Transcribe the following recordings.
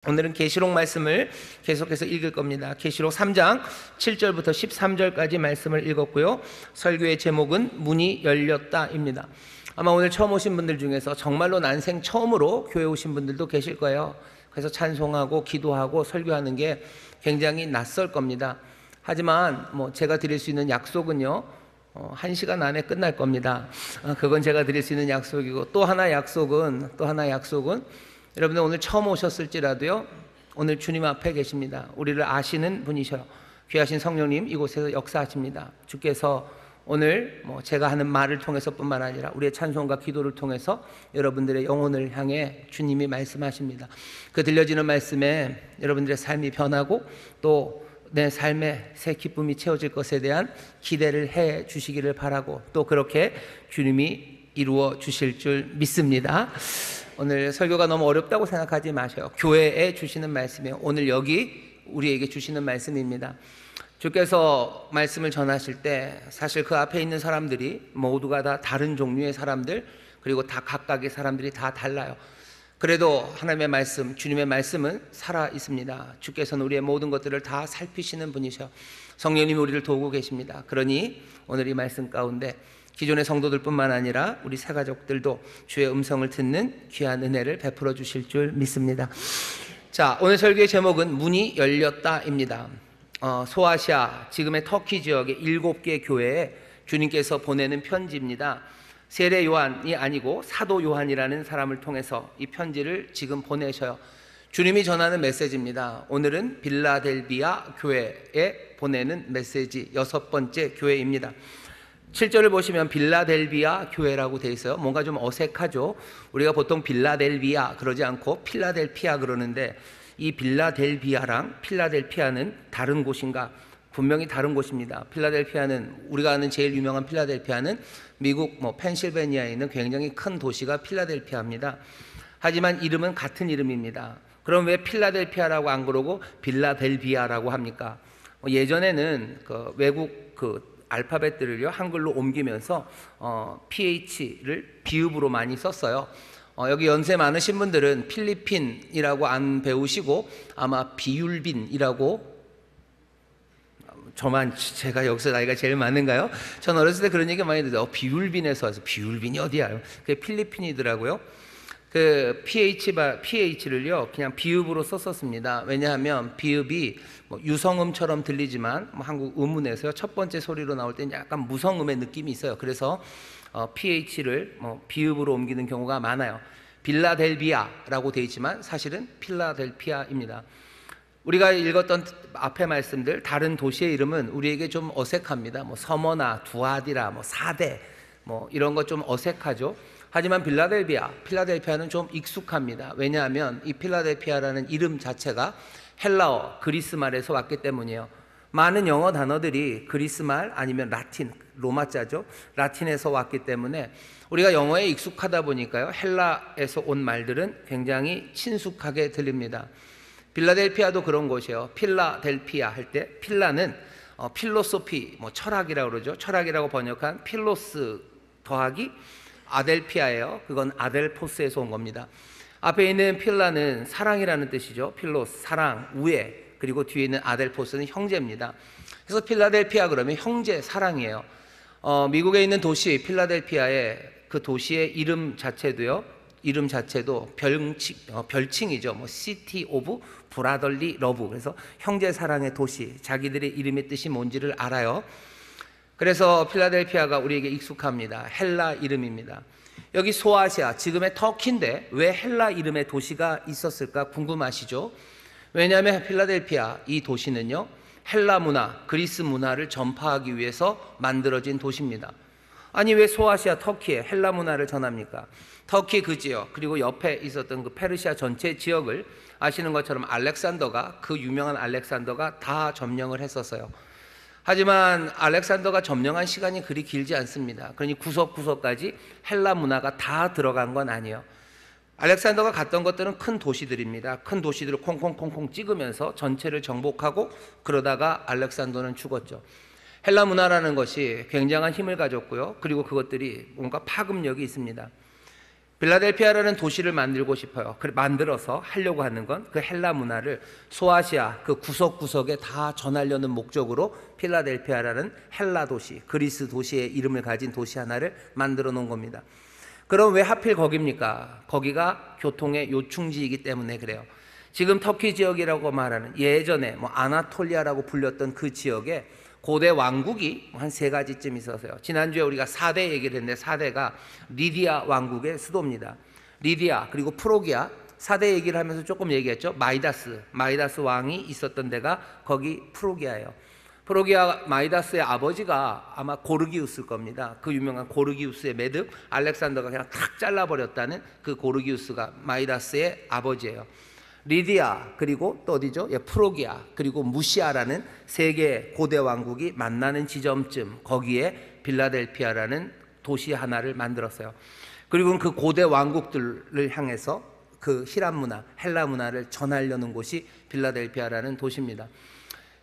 오늘은 계시록 말씀을 계속해서 읽을 겁니다. 계시록 3장 7절부터 13절까지 말씀을 읽었고요. 설교의 제목은 문이 열렸다입니다. 아마 오늘 처음 오신 분들 중에서 정말로 난생 처음으로 교회 오신 분들도 계실 거예요. 그래서 찬송하고 기도하고 설교하는 게 굉장히 낯설 겁니다. 하지만 제가 드릴 수 있는 약속은요, 1시간 안에 끝날 겁니다. 그건 제가 드릴 수 있는 약속이고, 또 하나 약속은 여러분들 오늘 처음 오셨을지라도요, 오늘 주님 앞에 계십니다. 우리를 아시는 분이셔요. 귀하신 성령님 이곳에서 역사하십니다. 주께서 오늘 제가 하는 말을 통해서뿐만 아니라 우리의 찬송과 기도를 통해서 여러분들의 영혼을 향해 주님이 말씀하십니다. 그 들려지는 말씀에 여러분들의 삶이 변하고 또 내 삶에 새 기쁨이 채워질 것에 대한 기대를 해 주시기를 바라고, 또 그렇게 주님이 이루어 주실 줄 믿습니다. 오늘 설교가 너무 어렵다고 생각하지 마세요. 교회에 주시는 말씀이에요. 오늘 여기 우리에게 주시는 말씀입니다. 주께서 말씀을 전하실 때 사실 그 앞에 있는 사람들이 모두가 다 다른 종류의 사람들, 그리고 다 각각의 사람들이 다 달라요. 그래도 하나님의 말씀, 주님의 말씀은 살아 있습니다. 주께서는 우리의 모든 것들을 다 살피시는 분이셔. 성령님이 우리를 도우고 계십니다. 그러니 오늘 이 말씀 가운데 기존의 성도들뿐만 아니라 우리 새가족들도 주의 음성을 듣는 귀한 은혜를 베풀어 주실 줄 믿습니다. 자, 오늘 설교의 제목은 문이 열렸다입니다. 소아시아, 지금의 터키 지역의 7개 교회에 주님께서 보내는 편지입니다. 세례 요한이 아니고 사도 요한이라는 사람을 통해서 이 편지를 지금 보내셔요. 주님이 전하는 메시지입니다. 오늘은 빌라델비아 교회에 보내는 메시지 6번째 교회입니다. 7절을 보시면 빌라델비아 교회라고 되어 있어요. 뭔가 좀 어색하죠. 우리가 보통 빌라델비아 그러지 않고 필라델피아 그러는데, 이 빌라델비아랑 필라델피아는 다른 곳인가? 분명히 다른 곳입니다. 필라델피아는, 우리가 아는 제일 유명한 필라델피아는 미국 펜실베니아에 있는 굉장히 큰 도시가 필라델피아입니다. 하지만 이름은 같은 이름입니다. 그럼 왜 필라델피아라고 안 그러고 빌라델비아라고 합니까? 예전에는 외국 알파벳들을요 한글로 옮기면서 PH를 비읍으로 많이 썼어요. 여기 연세 많으신 분들은 필리핀이라고 안 배우시고 아마 비율빈이라고, 제가 여기서 나이가 제일 많은가요? 전 어렸을 때 그런 얘기 많이 듣어요. 비율빈에서 와서, 비율빈이 어디야? 그게 필리핀이더라고요. 그 PH를요 그냥 비읍으로 썼었습니다. 왜냐하면 비읍이 유성음처럼 들리지만 한국 음문에서요 첫 번째 소리로 나올 때는 약간 무성음의 느낌이 있어요. 그래서 PH를 비읍으로 옮기는 경우가 많아요. 빌라델비아라고 되어 있지만 사실은 필라델피아입니다. 우리가 읽었던 앞의 말씀들, 다른 도시의 이름은 우리에게 좀 어색합니다. 서머나, 두아디라, 사대 이런 거 좀 어색하죠. 하지만 필라델피아는 좀 익숙합니다. 왜냐하면 이 필라델피아라는 이름 자체가 헬라어, 그리스 말에서 왔기 때문이에요. 많은 영어 단어들이 그리스 말 아니면 라틴, 로마자죠. 라틴에서 왔기 때문에 우리가 영어에 익숙하다 보니까요, 헬라에서 온 말들은 굉장히 친숙하게 들립니다. 빌라델피아도 그런 곳이에요. 필라델피아 할 때 필라는 필로소피, 철학이라고 그러죠. 철학이라고 번역한 필로스 더하기 아델피아예요. 그건 아델포스에서 온 겁니다. 앞에 있는 필라는 사랑이라는 뜻이죠. 필로스, 사랑, 우애, 그리고 뒤에 있는 아델포스는 형제입니다. 그래서 필라델피아 그러면 형제, 사랑이에요. 미국에 있는 도시 필라델피아의 그 도시의 이름 자체도 별칭이죠. 시티 오브 브라덜리 러브. 그래서 형제 사랑의 도시, 자기들의 이름의 뜻이 뭔지를 알아요. 그래서 필라델피아가 우리에게 익숙합니다. 헬라 이름입니다. 여기 소아시아, 지금의 터키인데 왜 헬라 이름의 도시가 있었을까 궁금하시죠? 왜냐하면 필라델피아, 이 도시는요 헬라 문화, 그리스 문화를 전파하기 위해서 만들어진 도시입니다. 아니 왜 소아시아 터키에 헬라 문화를 전합니까? 터키 그 지역, 그리고 옆에 있었던 그 페르시아 전체 지역을 아시는 것처럼 그 유명한 알렉산더가 다 점령을 했었어요. 하지만 알렉산더가 점령한 시간이 그리 길지 않습니다. 그러니 구석구석까지 헬라 문화가 다 들어간 건 아니에요. 알렉산더가 갔던 것들은 큰 도시들입니다. 큰 도시들을 콩콩콩콩 찍으면서 전체를 정복하고, 그러다가 알렉산더는 죽었죠. 헬라 문화라는 것이 굉장한 힘을 가졌고요. 그리고 그것들이 뭔가 파급력이 있습니다. 빌라델피아라는 도시를 만들고 싶어요. 만들어서 하려고 하는 건 그 헬라 문화를 소아시아 그 구석구석에 다 전하려는 목적으로 필라델피아라는 헬라 도시, 그리스 도시의 이름을 가진 도시 하나를 만들어 놓은 겁니다. 그럼 왜 하필 거기입니까? 거기가 교통의 요충지이기 때문에 그래요. 지금 터키 지역이라고 말하는 예전에 아나톨리아라고 불렸던 그 지역에 고대 왕국이 한 3가지쯤 있었어요. 지난주에 우리가 4대 얘기를 했는데 4대가 리디아 왕국의 수도입니다. 리디아 그리고 프로기아 4대 얘기를 하면서 조금 얘기했죠. 마이다스 왕이 있었던 데가 거기 프로기아예요. 프로기아 마이다스의 아버지가 아마 고르기우스일 겁니다. 그 유명한 고르기우스의 매듭 알렉산더가 그냥 탁 잘라버렸다는 그 고르기우스가 마이다스의 아버지예요. 리디아 그리고 또 어디죠? 프로기아 그리고 무시아라는 3개의 고대 왕국이 만나는 지점쯤 거기에 빌라델피아라는 도시 하나를 만들었어요. 그리고 그 고대 왕국들을 향해서 그 히람 문화, 헬라 문화를 전하려는 곳이 빌라델피아라는 도시입니다.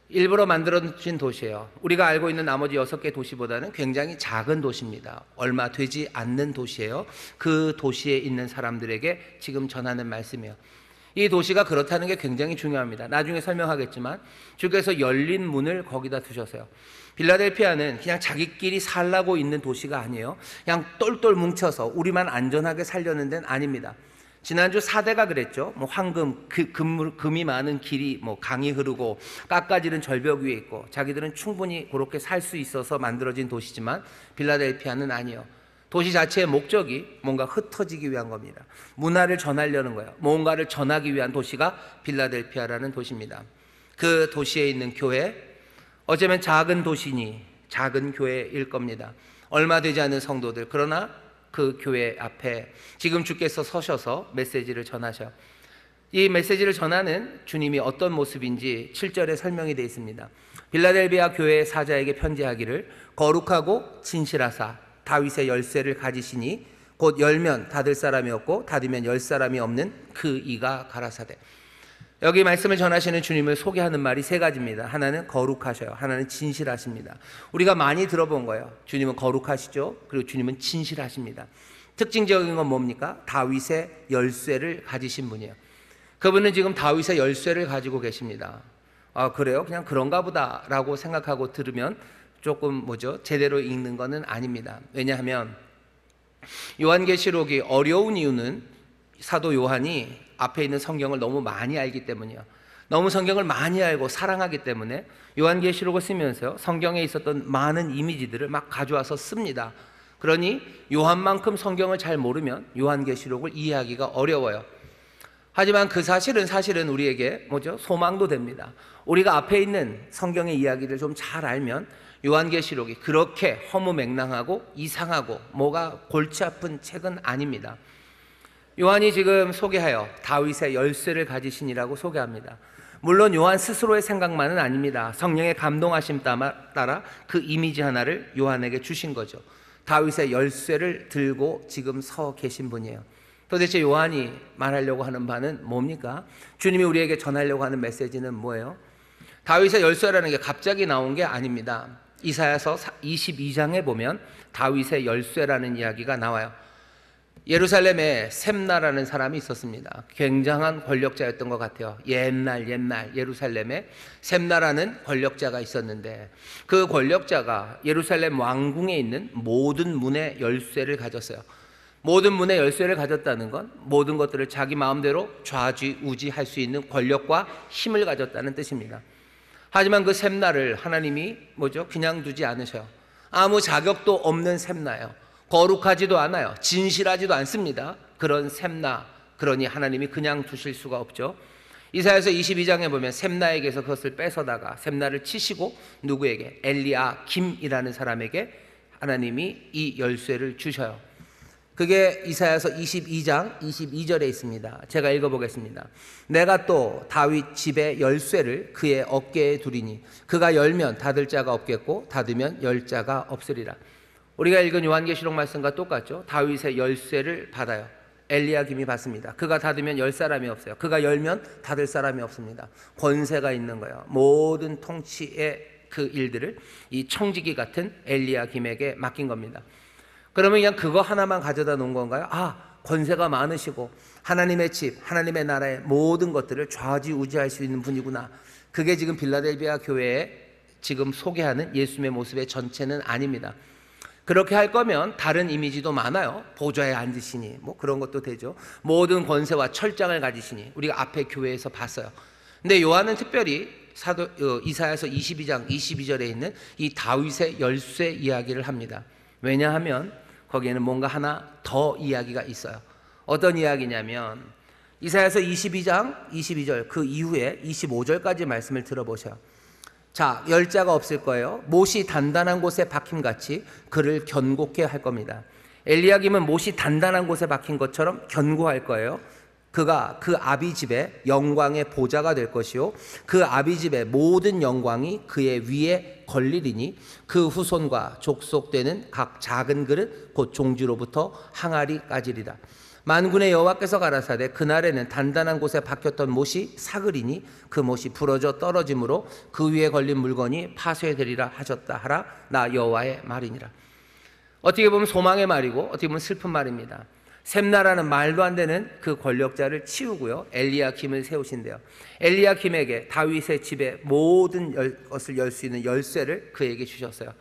일부러 만들어진 도시예요. 우리가 알고 있는 나머지 6개 도시보다는 굉장히 작은 도시입니다. 얼마 되지 않는 도시예요. 그 도시에 있는 사람들에게 지금 전하는 말씀이에요. 이 도시가 그렇다는 게 굉장히 중요합니다. 나중에 설명하겠지만 주께서 열린 문을 거기다 두셨어요. 빌라델피아는 그냥 자기끼리 살라고 있는 도시가 아니에요. 그냥 똘똘 뭉쳐서 우리만 안전하게 살려는 데는 아닙니다. 지난주 4대가 그랬죠. 황금, 금이 많은 길이 강이 흐르고 깎아지른 절벽 위에 있고 자기들은 충분히 그렇게 살 수 있어서 만들어진 도시지만 빌라델피아는 아니에요. 도시 자체의 목적이 뭔가 흩어지기 위한 겁니다. 문화를 전하려는 거예요. 뭔가를 전하기 위한 도시가 빌라델피아라는 도시입니다. 그 도시에 있는 교회, 어쩌면 작은 도시니 작은 교회일 겁니다. 얼마 되지 않은 성도들, 그러나 그 교회 앞에 지금 주께서 서셔서 메시지를 전하셔요. 이 메시지를 전하는 주님이 어떤 모습인지 7절에 설명이 되어 있습니다. 빌라델비아 교회의 사자에게 편지하기를 거룩하고 진실하사 다윗의 열쇠를 가지시니 곧 열면 닫을 사람이 없고 닫으면 열 사람이 없는 그 이가 가라사대. 여기 말씀을 전하시는 주님을 소개하는 말이 3가지입니다. 하나는 거룩하셔요. 하나는 진실하십니다. 우리가 많이 들어본 거예요. 주님은 거룩하시죠. 그리고 주님은 진실하십니다. 특징적인 건 뭡니까? 다윗의 열쇠를 가지신 분이에요. 그분은 지금 다윗의 열쇠를 가지고 계십니다. 아, 그래요? 그냥 그런가 보다 라고 생각하고 들으면 조금 제대로 읽는 것은 아닙니다. 왜냐하면 요한계시록이 어려운 이유는 사도 요한이 앞에 있는 성경을 너무 많이 알기 때문이에요. 너무 성경을 많이 알고 사랑하기 때문에 요한계시록을 쓰면서 성경에 있었던 많은 이미지들을 막 가져와서 씁니다. 그러니 요한만큼 성경을 잘 모르면 요한계시록을 이해하기가 어려워요. 하지만 그 사실은 우리에게 소망도 됩니다. 우리가 앞에 있는 성경의 이야기를 좀 잘 알면 요한계시록이 그렇게 허무맹랑하고 이상하고 뭐가 골치 아픈 책은 아닙니다. 요한이 지금 소개하여 다윗의 열쇠를 가지신이라고 소개합니다. 물론 요한 스스로의 생각만은 아닙니다. 성령의 감동하심 따라 그 이미지 하나를 요한에게 주신 거죠. 다윗의 열쇠를 들고 지금 서 계신 분이에요. 도대체 요한이 말하려고 하는 바는 뭡니까? 주님이 우리에게 전하려고 하는 메시지는 뭐예요? 다윗의 열쇠라는 게 갑자기 나온 게 아닙니다. 이사야서 22장에 보면 다윗의 열쇠라는 이야기가 나와요. 예루살렘에 셈나라는 사람이 있었습니다. 굉장한 권력자였던 것 같아요. 옛날 예루살렘에 셈나라는 권력자가 있었는데 그 권력자가 예루살렘 왕궁에 있는 모든 문의 열쇠를 가졌어요. 모든 문의 열쇠를 가졌다는 건 모든 것들을 자기 마음대로 좌지우지할 수 있는 권력과 힘을 가졌다는 뜻입니다. 하지만 그 셈나를 하나님이 그냥 두지 않으셔요. 아무 자격도 없는 셈나예요. 거룩하지도 않아요. 진실하지도 않습니다. 그런 셈나, 그러니 하나님이 그냥 두실 수가 없죠. 이사야서 22장에 보면 셈나에게서 그것을 뺏어다가 셈나를 치시고 누구에게? 엘리야김이라는 사람에게 하나님이 이 열쇠를 주셔요. 그게 이사야서 22장 22절에 있습니다. 제가 읽어보겠습니다. 내가 또 다윗 집의 열쇠를 그의 어깨에 두리니 그가 열면 닫을 자가 없겠고 닫으면 열 자가 없으리라. 우리가 읽은 요한계시록 말씀과 똑같죠. 다윗의 열쇠를 받아요. 엘리야김이 받습니다. 그가 닫으면 열 사람이 없어요. 그가 열면 닫을 사람이 없습니다. 권세가 있는 거예요. 모든 통치의 그 일들을 이 청지기 같은 엘리야김에게 맡긴 겁니다. 그러면 그냥 그거 하나만 가져다 놓은 건가요? 권세가 많으시고 하나님의 집, 하나님의 나라의 모든 것들을 좌지우지할 수 있는 분이구나. 그게 지금 빌라델비아 교회에 지금 소개하는 예수님의 모습의 전체는 아닙니다. 그렇게 할 거면 다른 이미지도 많아요. 보좌에 앉으시니 뭐 그런 것도 되죠. 모든 권세와 철장을 가지시니 우리가 앞에 교회에서 봤어요. 근데 요한은 특별히 이사야서 22장 22절에 있는 이 다윗의 열쇠 이야기를 합니다. 왜냐하면 거기에는 뭔가 하나 더 이야기가 있어요. 어떤 이야기냐면 이사야서 22장 22절 그 이후에 25절까지 말씀을 들어보셔요. 자, 열자가 없을 거예요. 못이 단단한 곳에 박힘같이 그를 견고케 할 겁니다. 엘리야김은 못이 단단한 곳에 박힌 것처럼 견고할 거예요. 그가 그 아비집의 영광의 보좌가 될 것이요 그 아비집의 모든 영광이 그의 위에 걸리리니 그 후손과 족속되는 각 작은 그릇 곧 종지로부터 항아리까지리라. 만군의 여호와께서 가라사대 그날에는 단단한 곳에 박혔던 못이 사그리니 그 못이 부러져 떨어짐으로 그 위에 걸린 물건이 파쇄되리라 하셨다 하라. 나 여호와의 말이니라. 어떻게 보면 소망의 말이고 어떻게 보면 슬픈 말입니다. 셈나라는 말도 안 되는 그 권력자를 치우고요 엘리야김을 세우신대요. 엘리야김에게 다윗의 집의 모든 것을 열 수 있는 열쇠를 그에게 주셨어요.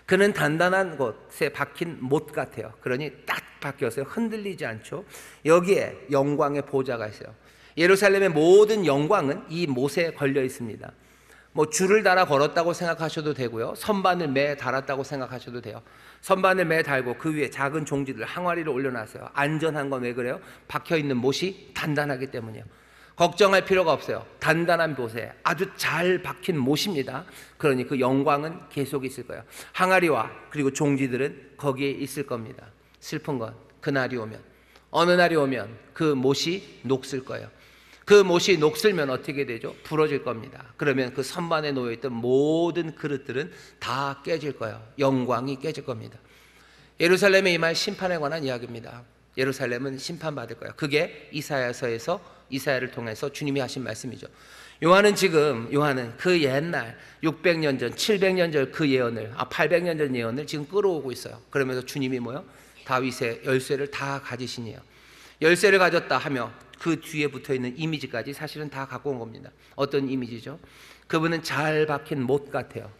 그는 단단한 곳에 박힌 못 같아요. 그러니 딱 박혔어요. 흔들리지 않죠. 여기에 영광의 보좌가 있어요. 예루살렘의 모든 영광은 이 못에 걸려 있습니다. 뭐 줄을 달아 걸었다고 생각하셔도 되고요 선반을 매 달았다고 생각하셔도 돼요. 선반을 매 달고 그 위에 작은 종지들 항아리를 올려놨어요. 안전한 건 왜 그래요? 박혀있는 못이 단단하기 때문이에요. 걱정할 필요가 없어요. 단단한 못에 아주 잘 박힌 못입니다. 그러니 그 영광은 계속 있을 거예요. 항아리와 그리고 종지들은 거기에 있을 겁니다. 슬픈 건 그날이 오면 어느 날이 오면 그 못이 녹슬 거예요. 그 못이 녹슬면 어떻게 되죠? 부러질 겁니다. 그러면 그 선반에 놓여있던 모든 그릇들은 다 깨질 거예요. 영광이 깨질 겁니다. 예루살렘에 임할 심판에 관한 이야기입니다. 예루살렘은 심판받을 거예요. 그게 이사야서에서 이사야를 통해서 주님이 하신 말씀이죠. 요한은 그 옛날 600년 전 700년 전 그 예언을 800년 전 예언을 지금 끌어오고 있어요. 그러면서 주님이 뭐요? 다윗의 열쇠를 다 가지시니요. 열쇠를 가졌다 하며 그 뒤에 붙어있는 이미지까지 사실은 다 갖고 온 겁니다. 어떤 이미지죠? 그분은 잘 박힌 못 같아요.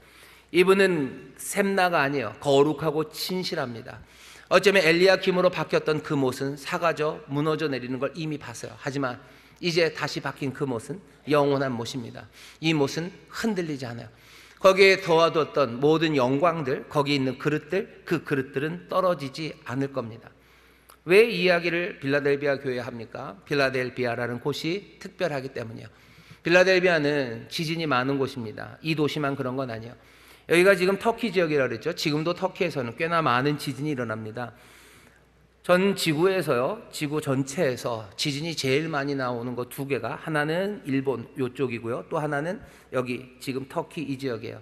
이분은 셈나가 아니에요. 거룩하고 진실합니다. 어쩌면 엘리야김으로 박혔던 그 못은 사가져 무너져 내리는 걸 이미 봤어요. 하지만 이제 다시 박힌 그 못은 영원한 못입니다. 이 못은 흔들리지 않아요. 거기에 더하뒀던 모든 영광들, 거기 있는 그릇들, 그 그릇들은 떨어지지 않을 겁니다. 왜 이 이야기를 빌라델비아 교회에 합니까? 빌라델비아라는 곳이 특별하기 때문이에요. 빌라델비아는 지진이 많은 곳입니다. 이 도시만 그런 건 아니에요. 여기가 지금 터키 지역이라고 그랬죠. 지금도 터키에서는 꽤나 많은 지진이 일어납니다. 전 지구에서요, 지구 전체에서 지진이 제일 많이 나오는 것 두 개가 하나는 일본 요쪽이고요, 또 하나는 여기 지금 터키 이 지역이에요.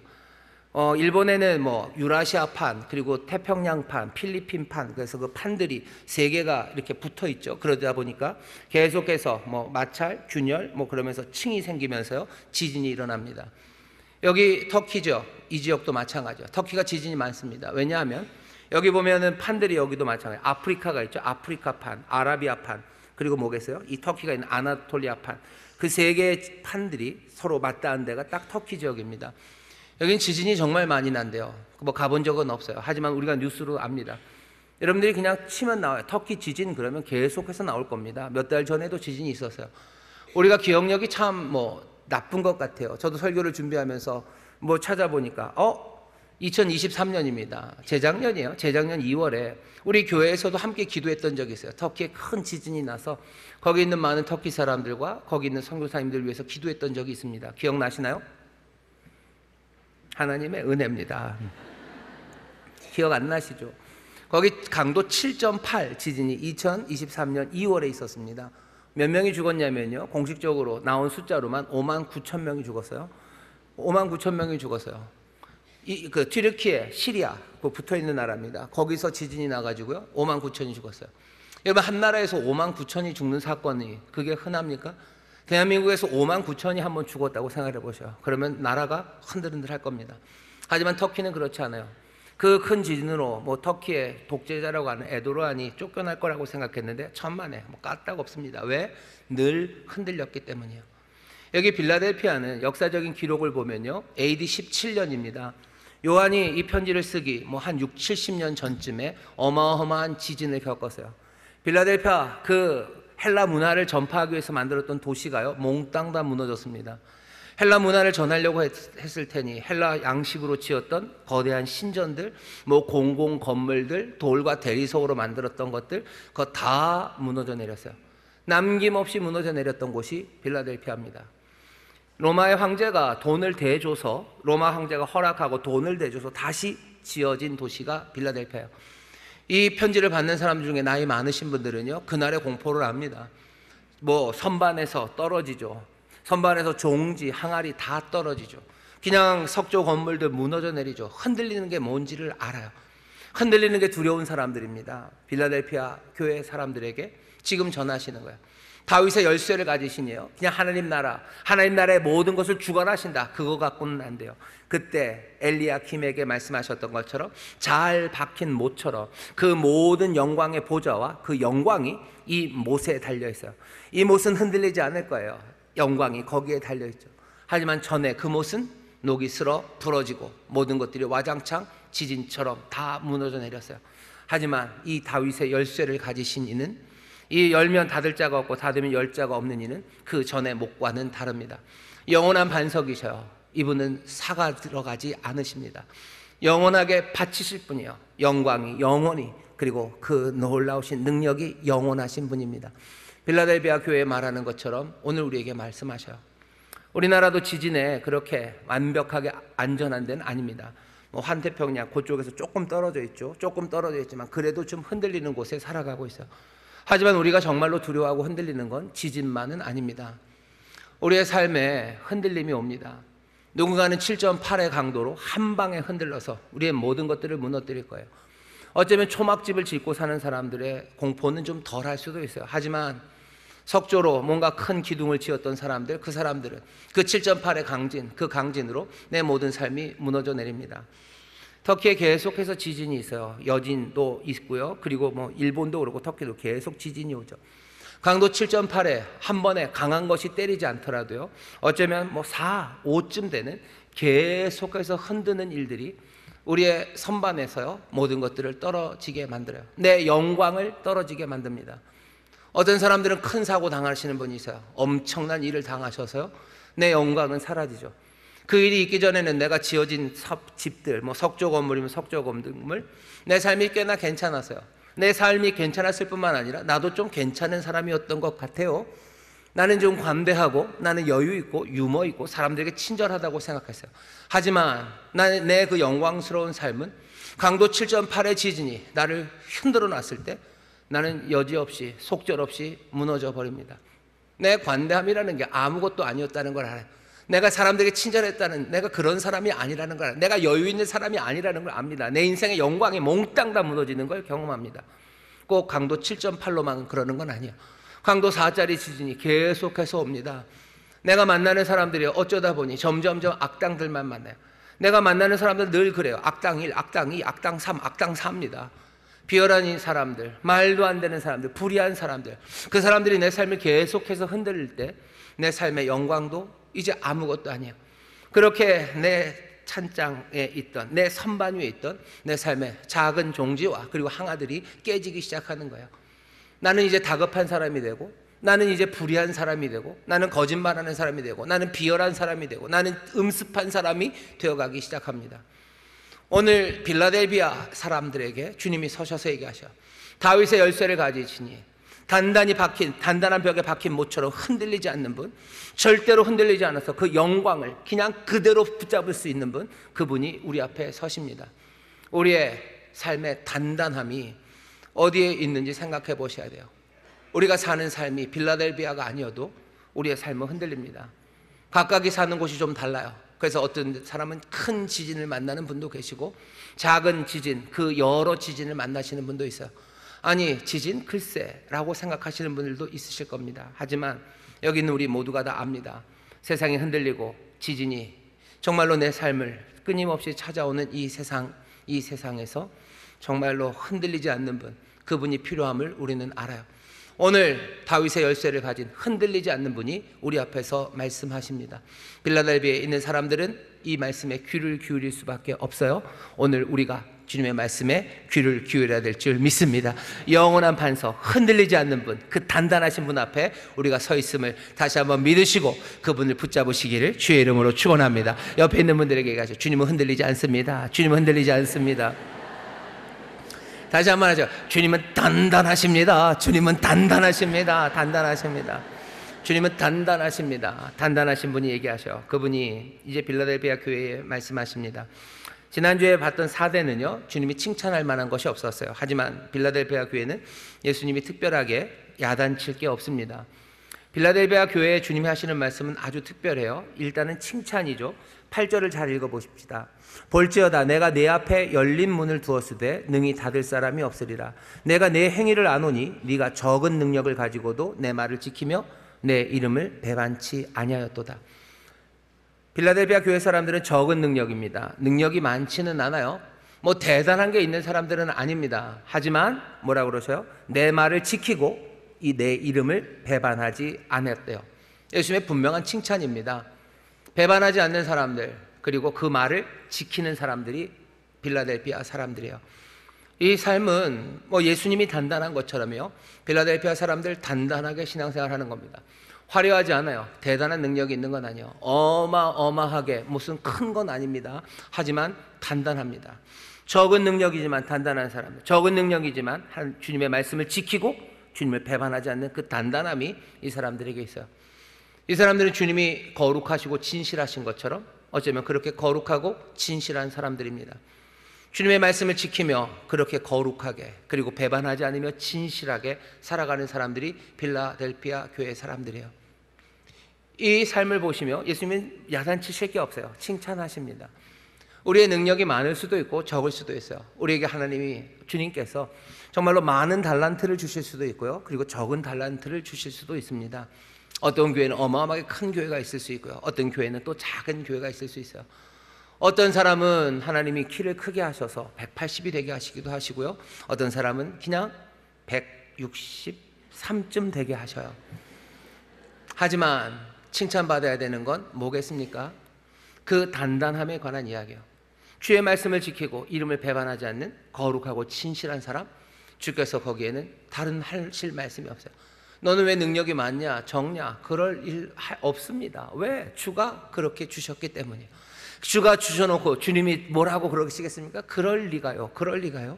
일본에는 뭐 유라시아판, 그리고 태평양판, 필리핀판, 그래서 그 판들이 세 개가 이렇게 붙어 있죠. 그러다 보니까 계속해서 뭐 마찰, 균열, 뭐 그러면서 층이 생기면서요 지진이 일어납니다. 여기 터키죠. 이 지역도 마찬가지죠. 터키가 지진이 많습니다. 왜냐하면 여기 보면은 판들이 여기도 마찬가지예요. 아프리카가 있죠. 아프리카판, 아라비아판, 그리고 뭐겠어요? 이 터키가 있는 아나톨리아판. 그 세 개의 판들이 서로 맞닿은 데가 딱 터키 지역입니다. 여긴 지진이 정말 많이 난대요. 뭐 가본 적은 없어요. 하지만 우리가 뉴스로 압니다. 여러분들이 그냥 치면 나와요. 터키 지진 그러면 계속해서 나올 겁니다. 몇 달 전에도 지진이 있었어요. 우리가 기억력이 참 뭐 나쁜 것 같아요. 저도 설교를 준비하면서 뭐 찾아보니까 2023년입니다. 재작년이에요. 재작년 2월에 우리 교회에서도 함께 기도했던 적이 있어요. 터키에 큰 지진이 나서 거기 있는 많은 터키 사람들과 거기 있는 선교사님들 위해서 기도했던 적이 있습니다. 기억나시나요? 하나님의 은혜입니다. 기억 안 나시죠? 거기 강도 7.8 지진이 2023년 2월에 있었습니다. 몇 명이 죽었냐면요, 공식적으로 나온 숫자로만 5만 9천 명이 죽었어요. 5만 9천 명이 죽었어요. 그 튀르키예, 시리아 그 붙어 있는 나라입니다. 거기서 지진이 나가지고요 5만 9천이 죽었어요. 여러분, 한 나라에서 5만 9천이 죽는 사건이 그게 흔합니까? 대한민국에서 5만 9천이 한번 죽었다고 생각해 보셔요. 그러면 나라가 흔들흔들 할 겁니다. 하지만 터키는 그렇지 않아요. 그 큰 지진으로 뭐 터키의 독재자라고 하는 에도르안이 쫓겨날 거라고 생각했는데 천만에 뭐 까딱 없습니다. 왜? 늘 흔들렸기 때문이에요. 여기 빌라델피아는 역사적인 기록을 보면요, AD 17년입니다. 요한이 이 편지를 쓰기 뭐 한 6, 70년 전쯤에 어마어마한 지진을 겪었어요. 빌라델피아 그 헬라 문화를 전파하기 위해서 만들었던 도시가요, 몽땅 다 무너졌습니다. 헬라 문화를 전하려고 했을 테니 헬라 양식으로 지었던 거대한 신전들, 뭐 공공 건물들, 돌과 대리석으로 만들었던 것들, 그거 다 무너져 내렸어요. 남김없이 무너져 내렸던 곳이 빌라델피아입니다. 로마의 황제가 돈을 대줘서, 로마 황제가 허락하고 돈을 대줘서 다시 지어진 도시가 빌라델피아예요. 이 편지를 받는 사람 중에 나이 많으신 분들은요, 그날의 공포를 압니다. 뭐 선반에서 떨어지죠. 선반에서 종지, 항아리 다 떨어지죠. 그냥 석조 건물들 무너져 내리죠. 흔들리는 게 뭔지를 알아요. 흔들리는 게 두려운 사람들입니다. 빌라델피아 교회 사람들에게 지금 전하시는 거예요. 다윗의 열쇠를 가지시니요, 그냥 하나님 나라의 모든 것을 주관하신다, 그거 갖고는 안 돼요. 그때 엘리야킴에게 말씀하셨던 것처럼 잘 박힌 못처럼 그 모든 영광의 보좌와 그 영광이 이 못에 달려 있어요. 이 못은 흔들리지 않을 거예요. 영광이 거기에 달려 있죠. 하지만 전에 그 못은 녹이 슬어 부러지고 모든 것들이 와장창 지진처럼 다 무너져 내렸어요. 하지만 이 다윗의 열쇠를 가지신 이는, 이 열면 닫을 자가 없고 닫으면 열 자가 없는 이는 그 전의 목과는 다릅니다. 영원한 반석이셔요. 이분은 사가 들어가지 않으십니다. 영원하게 바치실 분이요, 영광이 영원히, 그리고 그 놀라우신 능력이 영원하신 분입니다. 빌라델피아 교회에 말하는 것처럼 오늘 우리에게 말씀하셔요. 우리나라도 지진에 그렇게 완벽하게 안전한 데는 아닙니다. 뭐 환태평양 그쪽에서 조금 떨어져 있죠. 조금 떨어져 있지만 그래도 좀 흔들리는 곳에 살아가고 있어요. 하지만 우리가 정말로 두려워하고 흔들리는 건 지진만은 아닙니다. 우리의 삶에 흔들림이 옵니다. 누군가는 7.8의 강도로 한 방에 흔들러서 우리의 모든 것들을 무너뜨릴 거예요. 어쩌면 초막집을 짓고 사는 사람들의 공포는 좀 덜할 수도 있어요. 하지만 석조로 뭔가 큰 기둥을 지었던 사람들, 그 사람들은 그 7.8의 강진, 그 강진으로 내 모든 삶이 무너져 내립니다. 터키에 계속해서 지진이 있어요. 여진도 있고요. 그리고 뭐 일본도 그렇고 터키도 계속 지진이 오죠. 강도 7.8에 한 번에 강한 것이 때리지 않더라도요, 어쩌면 뭐 4, 5쯤 되는 계속해서 흔드는 일들이 우리의 선반에서요, 모든 것들을 떨어지게 만들어요. 내 영광을 떨어지게 만듭니다. 어떤 사람들은 큰 사고 당하시는 분이 있어요. 엄청난 일을 당하셔서요, 내 영광은 사라지죠. 그 일이 있기 전에는 내가 지어진 집들, 뭐 석조 건물이면 석조 건물, 내 삶이 꽤나 괜찮았어요. 내 삶이 괜찮았을 뿐만 아니라 나도 좀 괜찮은 사람이었던 것 같아요. 나는 좀 관대하고, 나는 여유 있고 유머 있고 사람들에게 친절하다고 생각했어요. 하지만 내 그 영광스러운 삶은 강도 7.8의 지진이 나를 흔들어 놨을 때 나는 여지없이 속절없이 무너져 버립니다. 내 관대함이라는 게 아무것도 아니었다는 걸 알아요. 내가 사람들에게 친절했다는, 내가 그런 사람이 아니라는 걸 알아요. 내가 여유 있는 사람이 아니라는 걸 압니다. 내 인생의 영광이 몽땅 다 무너지는 걸 경험합니다. 꼭 강도 7.8로만 그러는 건 아니에요. 강도 4짜리 지진이 계속해서 옵니다. 내가 만나는 사람들이 어쩌다 보니 점점점 악당들만 만나요. 내가 만나는 사람들 늘 그래요. 악당 1, 악당 2, 악당 3, 악당 4입니다. 비열한 사람들, 말도 안 되는 사람들, 불의한 사람들, 그 사람들이 내 삶을 계속해서 흔들릴 때 내 삶의 영광도 이제 아무것도 아니에요. 그렇게 내 찬장에 있던, 내 선반 위에 있던 내 삶의 작은 종지와 그리고 항아들이 깨지기 시작하는 거예요. 나는 이제 다급한 사람이 되고, 나는 이제 불의한 사람이 되고, 나는 거짓말하는 사람이 되고, 나는 비열한 사람이 되고, 나는 음습한 사람이 되어가기 시작합니다. 오늘 빌라델비아 사람들에게 주님이 서셔서 얘기하셔. 다윗의 열쇠를 가지시니 단단한 벽에 박힌 못처럼 흔들리지 않는 분, 절대로 흔들리지 않아서 그 영광을 그냥 그대로 붙잡을 수 있는 분, 그분이 우리 앞에 서십니다. 우리의 삶의 단단함이 어디에 있는지 생각해 보셔야 돼요. 우리가 사는 삶이 빌라델비아가 아니어도 우리의 삶은 흔들립니다. 각각이 사는 곳이 좀 달라요. 그래서 어떤 사람은 큰 지진을 만나는 분도 계시고, 작은 지진, 그 여러 지진을 만나시는 분도 있어요. 아니, 지진? 글쎄 라고 생각하시는 분들도 있으실 겁니다. 하지만 여기 있는 우리 모두가 다 압니다. 세상이 흔들리고 지진이 정말로 내 삶을 끊임없이 찾아오는 이 세상, 이 세상에서 정말로 흔들리지 않는 분, 그분이 필요함을 우리는 알아요. 오늘 다윗의 열쇠를 가진 흔들리지 않는 분이 우리 앞에서 말씀하십니다. 빌라델비아에 있는 사람들은 이 말씀에 귀를 기울일 수밖에 없어요. 오늘 우리가 주님의 말씀에 귀를 기울여야 될 줄 믿습니다. 영원한 반석, 흔들리지 않는 분, 그 단단하신 분 앞에 우리가 서 있음을 다시 한번 믿으시고 그분을 붙잡으시기를 주의 이름으로 축원합니다. 옆에 있는 분들에게 얘기하죠. 주님은 흔들리지 않습니다. 주님은 흔들리지 않습니다. 다시 한번 하죠. 주님은 단단하십니다. 주님은 단단하십니다. 단단하십니다. 주님은 단단하십니다. 단단하신 분이 얘기하셔. 그분이 이제 빌라델비아 교회에 말씀하십니다. 지난주에 봤던 사대는요, 주님이 칭찬할 만한 것이 없었어요. 하지만 빌라델비아 교회는 예수님이 특별하게 야단칠 게 없습니다. 빌라델비아 교회에 주님이 하시는 말씀은 아주 특별해요. 일단은 칭찬이죠. 8절을 잘 읽어보십시다. 볼지어다 내가 내 앞에 열린 문을 두었으되 능히 닫을 사람이 없으리라. 내가 내 행위를 아노니 네가 적은 능력을 가지고도 내 말을 지키며 내 이름을 배반치 아니하였도다. 빌라델비아 교회 사람들은 적은 능력입니다. 능력이 많지는 않아요. 뭐 대단한 게 있는 사람들은 아닙니다. 하지만 뭐라고 그러셔요? 내 말을 지키고 이 내 이름을 배반하지 않았대요. 예수님의 분명한 칭찬입니다. 배반하지 않는 사람들, 그리고 그 말을 지키는 사람들이 빌라델비아 사람들이에요. 이 삶은 뭐 예수님이 단단한 것처럼요, 빌라델비아 사람들 단단하게 신앙생활하는 겁니다. 화려하지 않아요. 대단한 능력이 있는 건 아니에요. 어마어마하게 무슨 큰 건 아닙니다. 하지만 단단합니다. 적은 능력이지만 단단한 사람들, 적은 능력이지만 주님의 말씀을 지키고 주님을 배반하지 않는 그 단단함이 이 사람들에게 있어요. 이 사람들은 주님이 거룩하시고 진실하신 것처럼 어쩌면 그렇게 거룩하고 진실한 사람들입니다. 주님의 말씀을 지키며 그렇게 거룩하게, 그리고 배반하지 않으며 진실하게 살아가는 사람들이 빌라델비아 교회 사람들이에요. 이 삶을 보시며 예수님은 야단치실 게 없어요. 칭찬하십니다. 우리의 능력이 많을 수도 있고 적을 수도 있어요. 우리에게 하나님이, 주님께서 정말로 많은 달란트를 주실 수도 있고요, 그리고 적은 달란트를 주실 수도 있습니다. 어떤 교회는 어마어마하게 큰 교회가 있을 수 있고요, 어떤 교회는 또 작은 교회가 있을 수 있어요. 어떤 사람은 하나님이 키를 크게 하셔서 180이 되게 하시기도 하시고요, 어떤 사람은 그냥 163쯤 되게 하셔요. 하지만 칭찬받아야 되는 건 뭐겠습니까? 그 단단함에 관한 이야기예요. 주의 말씀을 지키고 이름을 배반하지 않는 거룩하고 진실한 사람, 주께서 거기에는 다른 하실 말씀이 없어요. 너는 왜 능력이 많냐, 적냐, 그럴 일 없습니다. 왜? 주가 그렇게 주셨기 때문이에요. 주가 주셔놓고 주님이 뭐라고 그러시겠습니까? 그럴 리가요. 그럴 리가요.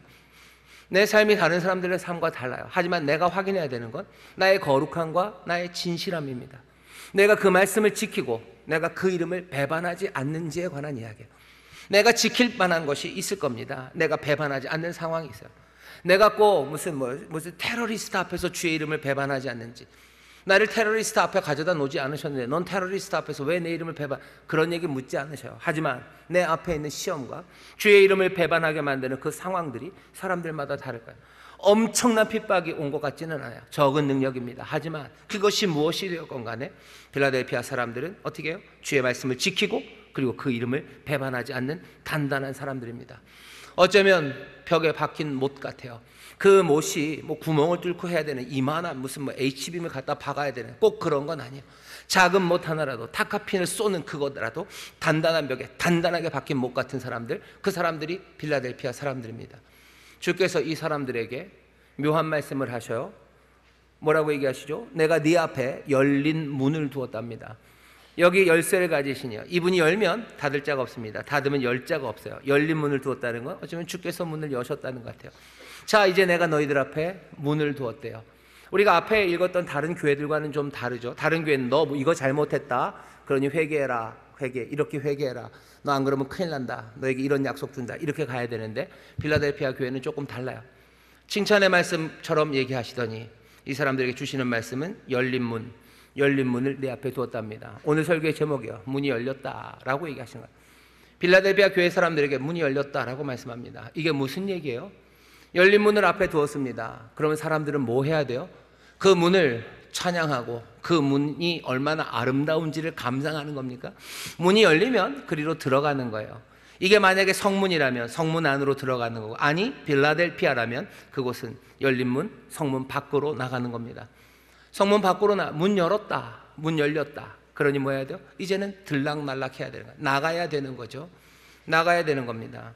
내 삶이 다른 사람들의 삶과 달라요. 하지만 내가 확인해야 되는 건 나의 거룩함과 나의 진실함입니다. 내가 그 말씀을 지키고 내가 그 이름을 배반하지 않는지에 관한 이야기예요. 내가 지킬 만한 것이 있을 겁니다. 내가 배반하지 않는 상황이 있어요. 내가 꼭 무슨 테러리스트 앞에서 주의 이름을 배반하지 않는지, 나를 테러리스트 앞에 가져다 놓지 않으셨는데 넌 테러리스트 앞에서 왜 내 이름을 배반, 그런 얘기 묻지 않으셔요. 하지만 내 앞에 있는 시험과 주의 이름을 배반하게 만드는 그 상황들이 사람들마다 다를 거예요. 엄청난 핍박이 온 것 같지는 않아요. 적은 능력입니다. 하지만 그것이 무엇이 되었건 간에 빌라델비아 사람들은 어떻게 해요? 주의 말씀을 지키고 그리고 그 이름을 배반하지 않는 단단한 사람들입니다. 어쩌면 벽에 박힌 못 같아요. 그 못이 구멍을 뚫고 해야 되는 이만한 무슨 H빔을 갖다 박아야 되는, 꼭 그런 건 아니에요. 작은 못 하나라도, 타카핀을 쏘는 그거라도 단단한 벽에 단단하게 박힌 못 같은 사람들, 그 사람들이 빌라델비아 사람들입니다. 주께서 이 사람들에게 묘한 말씀을 하셔요. 뭐라고 얘기하시죠? 내가 네 앞에 열린 문을 두었답니다. 여기 열쇠를 가지시니요, 이분이 열면 닫을 자가 없습니다. 닫으면 열 자가 없어요. 열린 문을 두었다는 건 어쩌면 주께서 문을 여셨다는 것 같아요. 자, 이제 내가 너희들 앞에 문을 두었대요. 우리가 앞에 읽었던 다른 교회들과는 좀 다르죠. 다른 교회는 너 이거 잘못했다, 그러니 회개해라, 이렇게 회개해라, 너 안 그러면 큰일 난다, 너에게 이런 약속 준다, 이렇게 가야 되는데 빌라델비아 교회는 조금 달라요. 칭찬의 말씀처럼 얘기하시더니 이 사람들에게 주시는 말씀은 열린 문을 내 앞에 두었답니다. 오늘 설교의 제목이요, 문이 열렸다라고 얘기하신 거예요. 빌라델비아 교회 사람들에게 문이 열렸다라고 말씀합니다. 이게 무슨 얘기예요? 열린 문을 앞에 두었습니다. 그러면 사람들은 뭐 해야 돼요? 그 문을 찬양하고 그 문이 얼마나 아름다운지를 감상하는 겁니까? 문이 열리면 그리로 들어가는 거예요. 이게 만약에 성문이라면 성문 안으로 들어가는 거고, 아니 빌라델피아라면 그곳은 열린 문, 성문 밖으로 나가는 겁니다. 성문 밖으로 문 열었다, 문 열렸다. 그러니 뭐 해야 돼요? 이제는 들락날락 해야 되는 거예요. 나가야 되는 거죠. 나가야 되는 겁니다.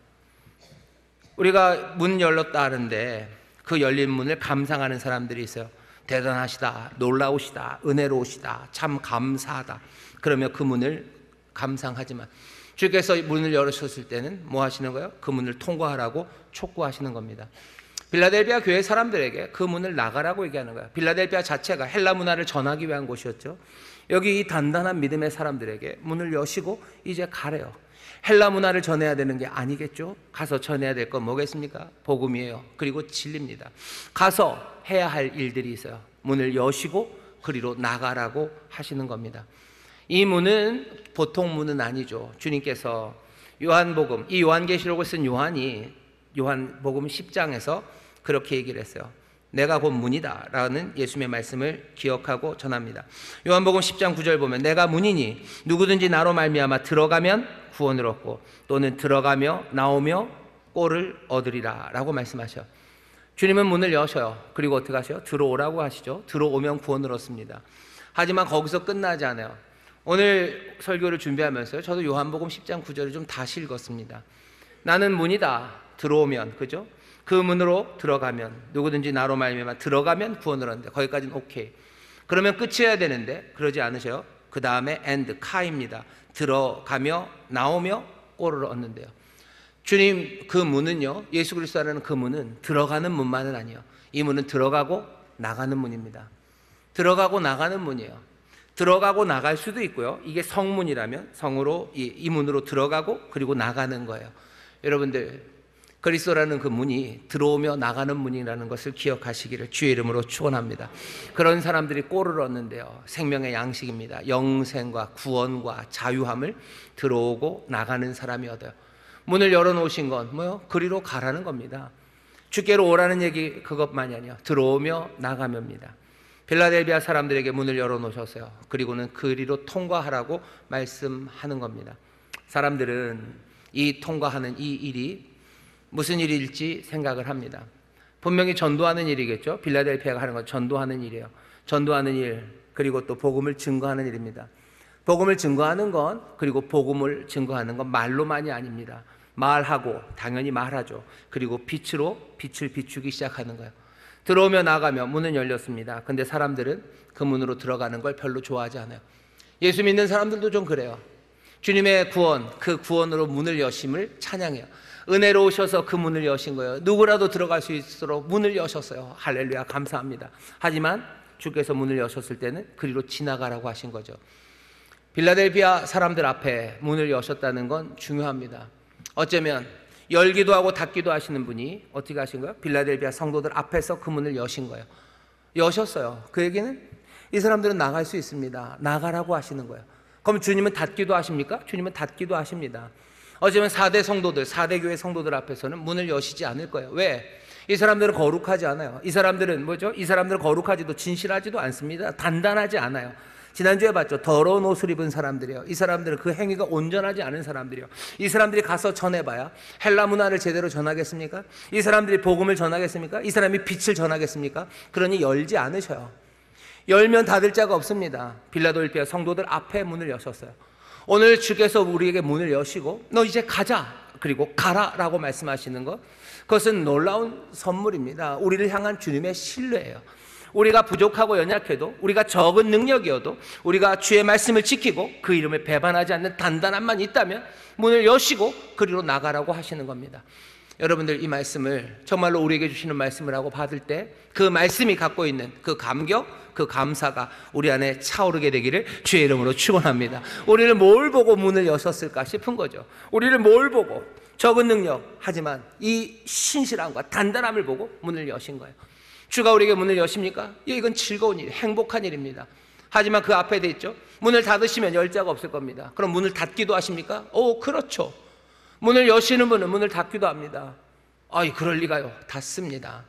우리가 문 열렸다 하는데 그 열린 문을 감상하는 사람들이 있어요. 대단하시다, 놀라우시다, 은혜로우시다, 참 감사하다. 그러면 그 문을 감상하지만 주께서 문을 열으셨을 때는 뭐 하시는 거예요? 그 문을 통과하라고 촉구하시는 겁니다. 빌라델피아 교회 사람들에게 그 문을 나가라고 얘기하는 거예요. 빌라델피아 자체가 헬라 문화를 전하기 위한 곳이었죠. 여기 이 단단한 믿음의 사람들에게 문을 여시고 이제 가래요. 헬라 문화를 전해야 되는 게 아니겠죠? 가서 전해야 될 건 뭐겠습니까? 복음이에요. 그리고 진리입니다. 가서 해야 할 일들이 있어요. 문을 여시고 그리로 나가라고 하시는 겁니다. 이 문은 보통 문은 아니죠. 주님께서 요한복음, 이 요한계시록을 쓴 요한이 요한복음 10장에서 그렇게 얘기를 했어요. 내가 곧 문이다 라는 예수님의 말씀을 기억하고 전합니다. 요한복음 10장 9절 보면 내가 문이니 누구든지 나로 말미암아 들어가면 구원을 얻고 또는 들어가며 나오며 꼴을 얻으리라 라고 말씀하셔요. 주님은 문을 여셔요. 그리고 어떻게 하셔요? 들어오라고 하시죠. 들어오면 구원을 얻습니다. 하지만 거기서 끝나지 않아요. 오늘 설교를 준비하면서요, 저도 요한복음 10장 9절을 좀 다시 읽었습니다. 나는 문이다. 들어오면, 그죠? 그 문으로 들어가면, 누구든지 나로 말미암아 들어가면 구원을 얻는데, 거기까지는 오케이. 그러면 끝이어야 되는데 그러지 않으셔요. 그 다음에 and, 카입니다. 들어가며 나오며 꼴을 얻는데요. 주님 그 문은요, 예수 그리스도라는 그 문은 들어가는 문만은 아니에요. 이 문은 들어가고 나가는 문입니다. 들어가고 나가는 문이에요. 들어가고 나갈 수도 있고요. 이게 성문이라면 성으로 이 문으로 들어가고 그리고 나가는 거예요. 여러분들 그리스도라는 그 문이 들어오며 나가는 문이라는 것을 기억하시기를 주의 이름으로 축원합니다. 그런 사람들이 꼴을 얻는데요, 생명의 양식입니다. 영생과 구원과 자유함을 들어오고 나가는 사람이 얻어요. 문을 열어놓으신 건 뭐요? 그리로 가라는 겁니다. 주께로 오라는 얘기 그것만이 아니에요. 들어오며 나가며입니다. 빌라델비아 사람들에게 문을 열어놓으셨어요. 그리고는 그리로 통과하라고 말씀하는 겁니다. 사람들은 이 통과하는 이 일이 무슨 일일지 생각을 합니다. 분명히 전도하는 일이겠죠. 빌라델피아가 하는 건 전도하는 일이에요. 전도하는 일, 그리고 또 복음을 증거하는 일입니다. 복음을 증거하는 건, 그리고 복음을 증거하는 건 말로만이 아닙니다. 말하고, 당연히 말하죠. 그리고 빛으로 빛을 비추기 시작하는 거예요. 들어오며 나가며 문은 열렸습니다. 근데 사람들은 그 문으로 들어가는 걸 별로 좋아하지 않아요. 예수 믿는 사람들도 좀 그래요. 주님의 구원, 그 구원으로 문을 여심을 찬양해요. 은혜로우셔서 그 문을 여신 거예요. 누구라도 들어갈 수 있도록 문을 여셨어요. 할렐루야, 감사합니다. 하지만 주께서 문을 여셨을 때는 그리로 지나가라고 하신 거죠. 빌라델비아 사람들 앞에 문을 여셨다는 건 중요합니다. 어쩌면 열기도 하고 닫기도 하시는 분이 어떻게 하신 거예요? 빌라델비아 성도들 앞에서 그 문을 여신 거예요. 여셨어요. 그 얘기는 이 사람들은 나갈 수 있습니다. 나가라고 하시는 거예요. 그럼 주님은 닫기도 하십니까? 주님은 닫기도 하십니다. 어쩌면 4대 성도들, 4대 교회 성도들 앞에서는 문을 여시지 않을 거예요. 왜? 이 사람들은 거룩하지 않아요. 이 사람들은 뭐죠? 이 사람들은 거룩하지도 진실하지도 않습니다. 단단하지 않아요. 지난주에 봤죠. 더러운 옷을 입은 사람들이요. 이 사람들은 그 행위가 온전하지 않은 사람들이요. 이 사람들이 가서 전해봐야 헬라 문화를 제대로 전하겠습니까? 이 사람들이 복음을 전하겠습니까? 이 사람이 빛을 전하겠습니까? 그러니 열지 않으셔요. 열면 닫을 자가 없습니다. 빌라델피아 성도들 앞에 문을 여셨어요. 오늘 주께서 우리에게 문을 여시고 너 이제 가자, 그리고 가라라고 말씀하시는 것, 그것은 놀라운 선물입니다. 우리를 향한 주님의 신뢰예요. 우리가 부족하고 연약해도, 우리가 적은 능력이어도, 우리가 주의 말씀을 지키고 그 이름을 배반하지 않는 단단함만 있다면 문을 여시고 그리로 나가라고 하시는 겁니다. 여러분들 이 말씀을 정말로 우리에게 주시는 말씀을 하고 받을 때 그 말씀이 갖고 있는 그 감격, 그 감사가 우리 안에 차오르게 되기를 주의 이름으로 축원합니다. 우리를 뭘 보고 문을 여셨을까 싶은 거죠. 우리를 뭘 보고, 적은 능력 하지만 이 신실함과 단단함을 보고 문을 여신 거예요. 주가 우리에게 문을 여십니까? 이건 즐거운 일, 행복한 일입니다. 하지만 그 앞에 돼 있죠. 문을 닫으시면 열 자가 없을 겁니다. 그럼 문을 닫기도 하십니까? 오, 그렇죠. 문을 여시는 분은 문을 닫기도 합니다. 아이, 그럴 리가요. 닫습니다.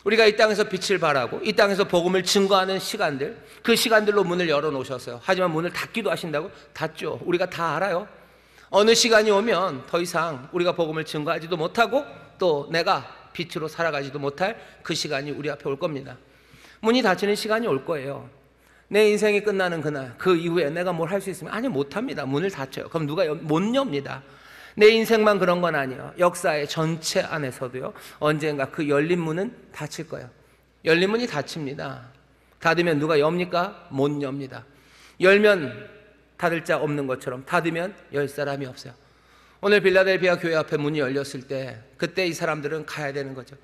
우리가 이 땅에서 빛을 발하고 이 땅에서 복음을 증거하는 시간들, 그 시간들로 문을 열어놓으셨어요. 하지만 문을 닫기도 하신다고? 닫죠. 우리가 다 알아요. 어느 시간이 오면 더 이상 우리가 복음을 증거하지도 못하고 또 내가 빛으로 살아가지도 못할 그 시간이 우리 앞에 올 겁니다. 문이 닫히는 시간이 올 거예요. 내 인생이 끝나는 그날, 그 이후에 내가 뭘 할 수 있으면 아니 못합니다. 문을 닫혀요. 그럼 누가 못 엽니다. 내 인생만 그런 건 아니에요. 역사의 전체 안에서도요, 언젠가 그 열린 문은 닫힐 거예요. 열린 문이 닫힙니다. 닫으면 누가 엽니까? 못 엽니다. 열면 닫을 자 없는 것처럼 닫으면 열 사람이 없어요. 오늘 빌라델피아 교회 앞에 문이 열렸을 때 그때 이 사람들은 가야 되는 거죠.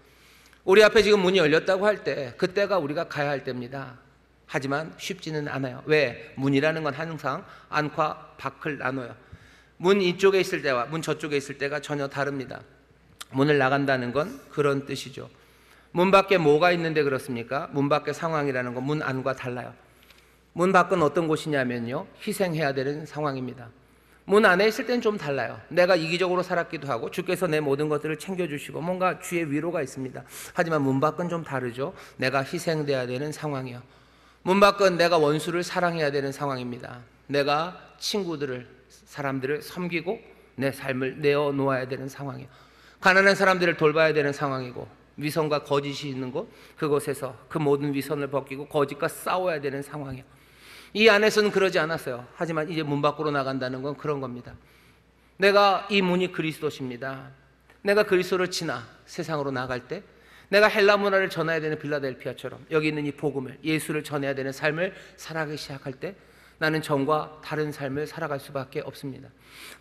우리 앞에 지금 문이 열렸다고 할 때 그때가 우리가 가야 할 때입니다. 하지만 쉽지는 않아요. 왜? 문이라는 건 항상 안과 밖을 나눠요. 문 이쪽에 있을 때와 문 저쪽에 있을 때가 전혀 다릅니다. 문을 나간다는 건 그런 뜻이죠. 문 밖에 뭐가 있는데 그렇습니까? 문 밖의 상황이라는 건 문 안과 달라요. 문 밖은 어떤 곳이냐면요, 희생해야 되는 상황입니다. 문 안에 있을 땐 좀 달라요. 내가 이기적으로 살았기도 하고 주께서 내 모든 것들을 챙겨주시고 뭔가 주의 위로가 있습니다. 하지만 문 밖은 좀 다르죠. 내가 희생돼야 되는 상황이요. 문 밖은 내가 원수를 사랑해야 되는 상황입니다. 내가 친구들을, 사람들을 섬기고 내 삶을 내어놓아야 되는 상황이요. 가난한 사람들을 돌봐야 되는 상황이고, 위선과 거짓이 있는 곳, 그곳에서 그 모든 위선을 벗기고 거짓과 싸워야 되는 상황이요. 이 안에서는 그러지 않았어요. 하지만 이제 문 밖으로 나간다는 건 그런 겁니다. 내가 이 문이 그리스도십니다. 내가 그리스도를 지나 세상으로 나갈 때 내가 헬라 문화를 전해야 되는 빌라델피아처럼 여기 있는 이 복음을, 예수를 전해야 되는 삶을 살아가기 시작할 때 나는 전과 다른 삶을 살아갈 수밖에 없습니다.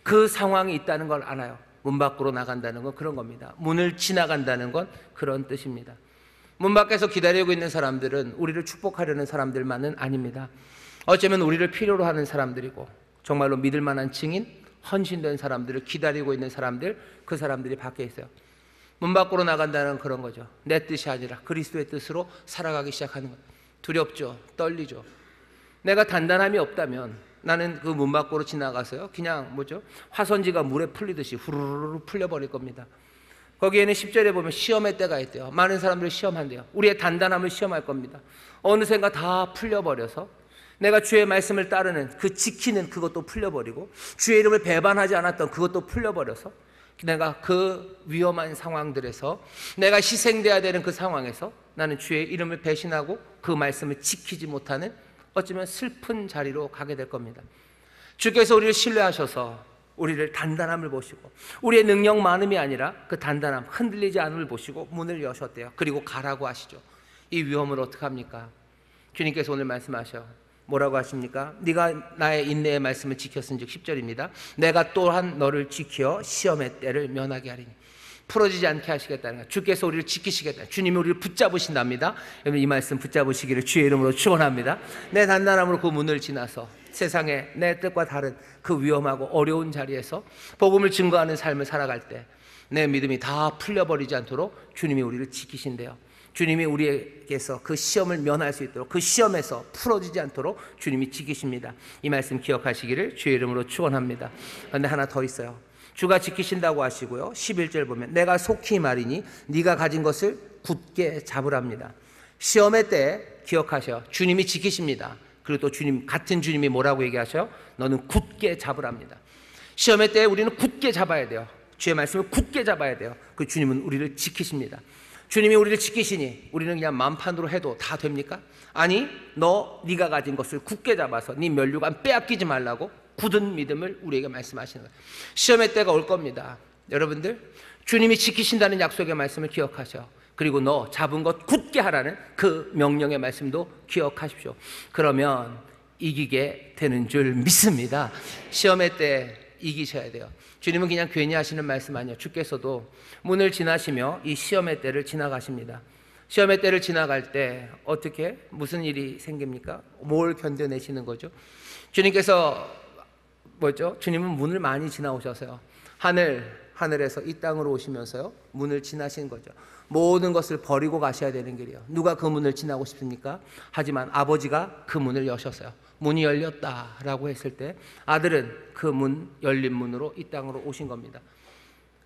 그 상황이 있다는 걸 알아요. 문 밖으로 나간다는 건 그런 겁니다. 문을 지나간다는 건 그런 뜻입니다. 문 밖에서 기다리고 있는 사람들은 우리를 축복하려는 사람들만은 아닙니다. 어쩌면 우리를 필요로 하는 사람들이고 정말로 믿을 만한 증인, 헌신된 사람들을 기다리고 있는 사람들, 그 사람들이 밖에 있어요. 문 밖으로 나간다는 그런 거죠. 내 뜻이 아니라 그리스도의 뜻으로 살아가기 시작하는 것. 두렵죠. 떨리죠. 내가 단단함이 없다면 나는 그 문 밖으로 지나가서요, 그냥 화선지가 물에 풀리듯이 후루루루 풀려버릴 겁니다. 거기에는 10절에 보면 시험의 때가 있대요. 많은 사람들이 시험한대요. 우리의 단단함을 시험할 겁니다. 어느샌가 다 풀려버려서 내가 주의 말씀을 따르는 그 지키는 그것도 풀려버리고 주의 이름을 배반하지 않았던 그것도 풀려버려서 내가 그 위험한 상황들에서 내가 희생돼야 되는 그 상황에서 나는 주의 이름을 배신하고 그 말씀을 지키지 못하는 어쩌면 슬픈 자리로 가게 될 겁니다. 주께서 우리를 신뢰하셔서 우리를 단단함을 보시고 우리의 능력 많음이 아니라 그 단단함, 흔들리지 않음을 보시고 문을 여셨대요. 그리고 가라고 하시죠. 이 위험을 어떻게 합니까? 주님께서 오늘 말씀하셔. 뭐라고 하십니까? 네가 나의 인내의 말씀을 지켰은즉 10절입니다. 내가 또한 너를 지켜 시험의 때를 면하게 하리니. 풀어지지 않게 하시겠다는 거예요. 주께서 우리를 지키시겠다. 주님이 우리를 붙잡으신답니다. 여러분 이 말씀 붙잡으시기를 주의 이름으로 축원합니다. 내 단단함으로 그 문을 지나서 세상에 내 뜻과 다른 그 위험하고 어려운 자리에서 복음을 증거하는 삶을 살아갈 때 내 믿음이 다 풀려버리지 않도록 주님이 우리를 지키신대요. 주님이 우리에게서 그 시험을 면할 수 있도록, 그 시험에서 풀어지지 않도록 주님이 지키십니다. 이 말씀 기억하시기를 주의 이름으로 축원합니다. 그런데 하나 더 있어요. 주가 지키신다고 하시고요, 11절 보면 내가 속히 말이니 네가 가진 것을 굳게 잡으랍니다. 시험의 때 기억하셔. 주님이 지키십니다. 그리고 또 주님, 같은 주님이 뭐라고 얘기하셔? 너는 굳게 잡으랍니다. 시험의 때 우리는 굳게 잡아야 돼요. 주의 말씀을 굳게 잡아야 돼요. 그 주님은 우리를 지키십니다. 주님이 우리를 지키시니 우리는 그냥 만판으로 해도 다 됩니까? 아니, 네가 가진 것을 굳게 잡아서 네 면류관 빼앗기지 말라고 굳은 믿음을 우리에게 말씀하시는 거예요. 시험의 때가 올 겁니다. 여러분들, 주님이 지키신다는 약속의 말씀을 기억하셔. 그리고 너 잡은 것 굳게 하라는 그 명령의 말씀도 기억하십시오. 그러면 이기게 되는 줄 믿습니다. 시험의 때 이기셔야 돼요. 주님은 그냥 괜히 하시는 말씀 아니에요. 주께서도 문을 지나시며 이 시험의 때를 지나가십니다. 시험의 때를 지나갈 때 어떻게, 무슨 일이 생깁니까? 뭘 견뎌내시는 거죠? 주님께서 주님은 문을 많이 지나오셔서요, 하늘에서 이 땅으로 오시면서요, 문을 지나신 거죠. 모든 것을 버리고 가셔야 되는 길이에요. 누가 그 문을 지나고 싶습니까? 하지만 아버지가 그 문을 여셨어요. 문이 열렸다라고 했을 때 아들은 그 문, 열린 문으로 이 땅으로 오신 겁니다.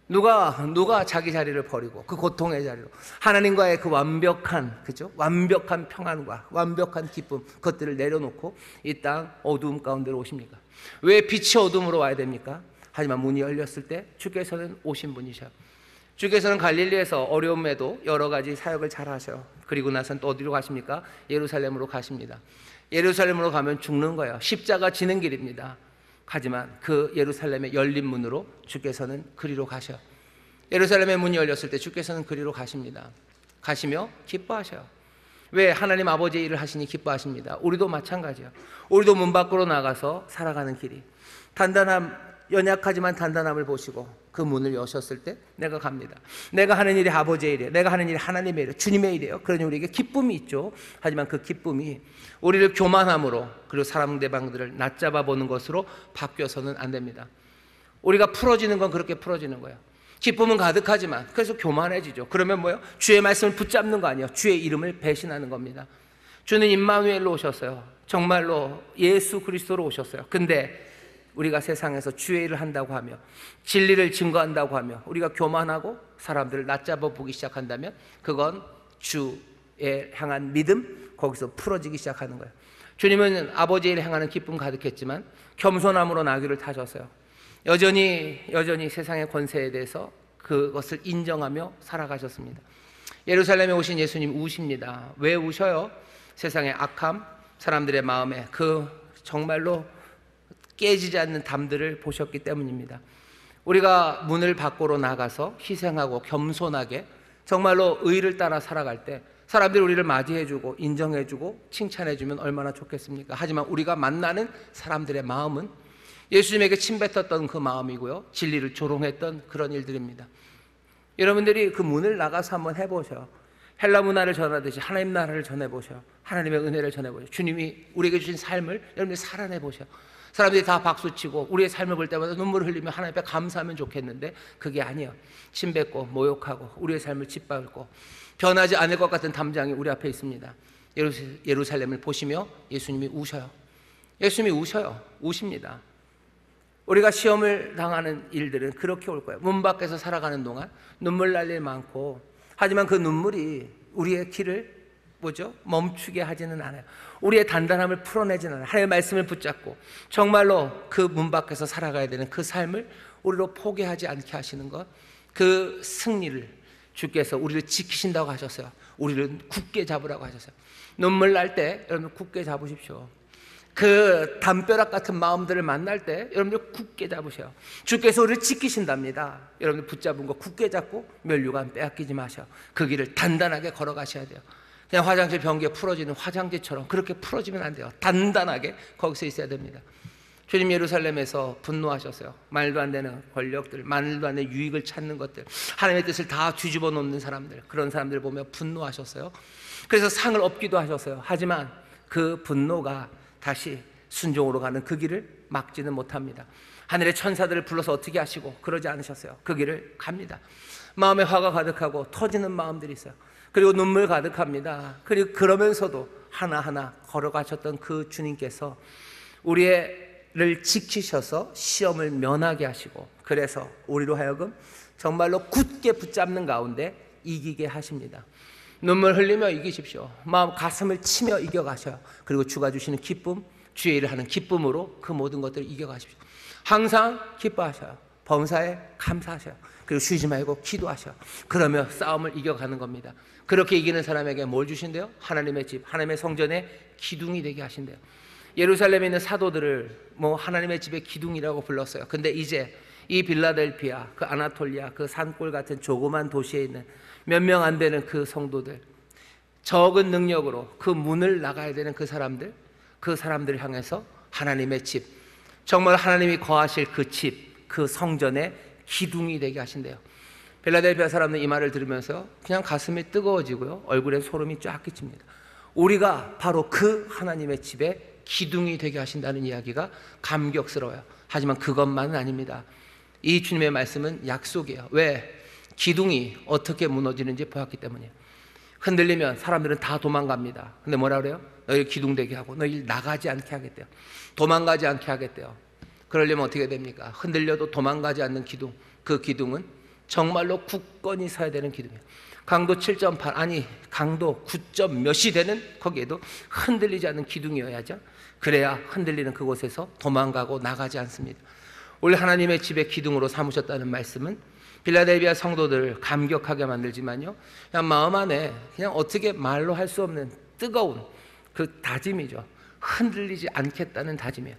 누가 자기 자리를 버리고 그 고통의 자리로 하나님과의 그 완벽한 평안과 완벽한 기쁨, 그것들을 내려놓고 이 땅 어두움 가운데로 오십니까? 왜 빛이 어둠으로 와야 됩니까? 하지만 문이 열렸을 때 주께서는 오신 분이셔요. 주께서는 갈릴리에서 어려움에도 여러 가지 사역을 잘 하셔요. 그리고 나선 또 어디로 가십니까? 예루살렘으로 가십니다. 예루살렘으로 가면 죽는 거예요. 십자가 지는 길입니다. 하지만 그 예루살렘의 열린 문으로 주께서는 그리로 가셔요. 예루살렘의 문이 열렸을 때 주께서는 그리로 가십니다. 가시며 기뻐하셔요. 왜? 하나님 아버지의 일을 하시니 기뻐하십니다. 우리도 마찬가지예요. 우리도 문 밖으로 나가서 살아가는 길이 연약하지만 단단함을 보시고 그 문을 여셨을 때 내가 갑니다. 내가 하는 일이 아버지의 일이에요. 내가 하는 일이 하나님의 일이에요. 주님의 일이에요. 그러니 우리에게 기쁨이 있죠. 하지만 그 기쁨이 우리를 교만함으로 그리고 상대방들을 낮잡아 보는 것으로 바뀌어서는 안 됩니다. 우리가 풀어지는 건 그렇게 풀어지는 거예요. 기쁨은 가득하지만 그래서 교만해지죠. 그러면 뭐예요? 주의 말씀을 붙잡는 거 아니에요. 주의 이름을 배신하는 겁니다. 주는 임마누엘로 오셨어요. 정말로 예수 그리스도로 오셨어요. 근데 우리가 세상에서 주의 일을 한다고 하며 진리를 증거한다고 하며 우리가 교만하고 사람들을 낮잡아 보기 시작한다면 그건 주에 향한 믿음, 거기서 풀어지기 시작하는 거예요. 주님은 아버지의 일을 향하는 기쁨 가득했지만 겸손함으로 나귀를 타셨어요. 여전히 세상의 권세에 대해서 그것을 인정하며 살아가셨습니다. 예루살렘에 오신 예수님 우십니다. 왜 우셔요? 세상의 악함, 사람들의 마음에 그 정말로 깨지지 않는 담들을 보셨기 때문입니다. 우리가 문을 밖으로 나가서 희생하고 겸손하게 정말로 의를 따라 살아갈 때 사람들이 우리를 맞이해주고 인정해주고 칭찬해주면 얼마나 좋겠습니까? 하지만 우리가 만나는 사람들의 마음은 예수님에게 침뱉었던 그 마음이고요, 진리를 조롱했던 그런 일들입니다. 여러분들이 그 문을 나가서 한번 해보셔요. 헬라 문화를 전하듯이 하나님 나라를 전해보셔요. 하나님의 은혜를 전해보셔요. 주님이 우리에게 주신 삶을 여러분들이 살아내보셔요. 사람들이 다 박수치고 우리의 삶을 볼 때마다 눈물을 흘리며 하나님 앞에 감사하면 좋겠는데 그게 아니에요. 침뱉고 모욕하고 우리의 삶을 짓밟고 변하지 않을 것 같은 담장이 우리 앞에 있습니다. 예루살렘을 보시며 예수님이 우셔요. 예수님이 우셔요. 우십니다. 우리가 시험을 당하는 일들은 그렇게 올 거예요. 문 밖에서 살아가는 동안 눈물 날 일 많고, 하지만 그 눈물이 우리의 길을 멈추게 하지는 않아요. 우리의 단단함을 풀어내지는 않아요. 하나님의 말씀을 붙잡고 정말로 그 문 밖에서 살아가야 되는 그 삶을 우리로 포기하지 않게 하시는 것, 그 승리를 주께서 우리를 지키신다고 하셨어요. 우리를 굳게 잡으라고 하셨어요. 눈물 날 때 여러분 굳게 잡으십시오. 그 담벼락 같은 마음들을 만날 때 여러분들 굳게 잡으셔요. 주께서 우리를 지키신답니다. 여러분들 붙잡은 거 굳게 잡고 면류관 빼앗기지 마셔. 그 길을 단단하게 걸어가셔야 돼요. 그냥 화장실 변기에 풀어지는 화장지처럼 그렇게 풀어지면 안 돼요. 단단하게 거기서 있어야 됩니다. 주님 예루살렘에서 분노하셨어요. 말도 안 되는 권력들, 말도 안 되는 유익을 찾는 것들, 하나님의 뜻을 다 뒤집어 놓는 사람들, 그런 사람들을 보며 분노하셨어요. 그래서 상을 얻기도 하셨어요. 하지만 그 분노가 다시 순종으로 가는 그 길을 막지는 못합니다. 하늘의 천사들을 불러서 어떻게 하시고 그러지 않으셨어요. 그 길을 갑니다. 마음에 화가 가득하고 터지는 마음들이 있어요. 그리고 눈물 가득합니다. 그리고 그러면서도 하나하나 걸어가셨던 그 주님께서 우리를 지키셔서 시험을 면하게 하시고, 그래서 우리로 하여금 정말로 굳게 붙잡는 가운데 이기게 하십니다. 눈물 흘리며 이기십시오. 마음 가슴을 치며 이겨가셔요. 그리고 주가 주시는 기쁨, 주의 일을 하는 기쁨으로 그 모든 것들을 이겨가십시오. 항상 기뻐하셔요. 범사에 감사하셔요. 그리고 쉬지 말고 기도하셔요. 그러며 싸움을 이겨가는 겁니다. 그렇게 이기는 사람에게 뭘 주신대요? 하나님의 집, 하나님의 성전의 기둥이 되게 하신대요. 예루살렘에 있는 사도들을 하나님의 집의 기둥이라고 불렀어요. 근데 이제 이 빌라델피아, 그 아나톨리아, 그 산골 같은 조그만 도시에 있는 몇 명 안 되는 그 성도들, 적은 능력으로 그 문을 나가야 되는 그 사람들을 향해서 하나님의 집, 정말 하나님이 거하실 그 집, 그 성전의 기둥이 되게 하신대요. 빌라델피아 사람들은 이 말을 들으면서 그냥 가슴이 뜨거워지고요, 얼굴에 소름이 쫙 끼칩니다. 우리가 바로 그 하나님의 집의 기둥이 되게 하신다는 이야기가 감격스러워요. 하지만 그것만은 아닙니다. 이 주님의 말씀은 약속이에요. 왜? 기둥이 어떻게 무너지는지 보았기 때문이에요. 흔들리면 사람들은 다 도망갑니다. 근데 뭐라 그래요? 너희 기둥 되게 하고 너희 나가지 않게 하겠대요. 도망가지 않게 하겠대요. 그러려면 어떻게 됩니까? 흔들려도 도망가지 않는 기둥, 그 기둥은 정말로 굳건히 서야 되는 기둥이에요. 강도 7.8, 아니 강도 9점 몇이 되는, 거기에도 흔들리지 않는 기둥이어야죠. 그래야 흔들리는 그곳에서 도망가고 나가지 않습니다. 우리 하나님의 집에 기둥으로 삼으셨다는 말씀은 빌라델비아 성도들을 감격하게 만들지만요, 그냥 마음 안에 그냥 어떻게 말로 할 수 없는 뜨거운 그 다짐이죠. 흔들리지 않겠다는 다짐이에요.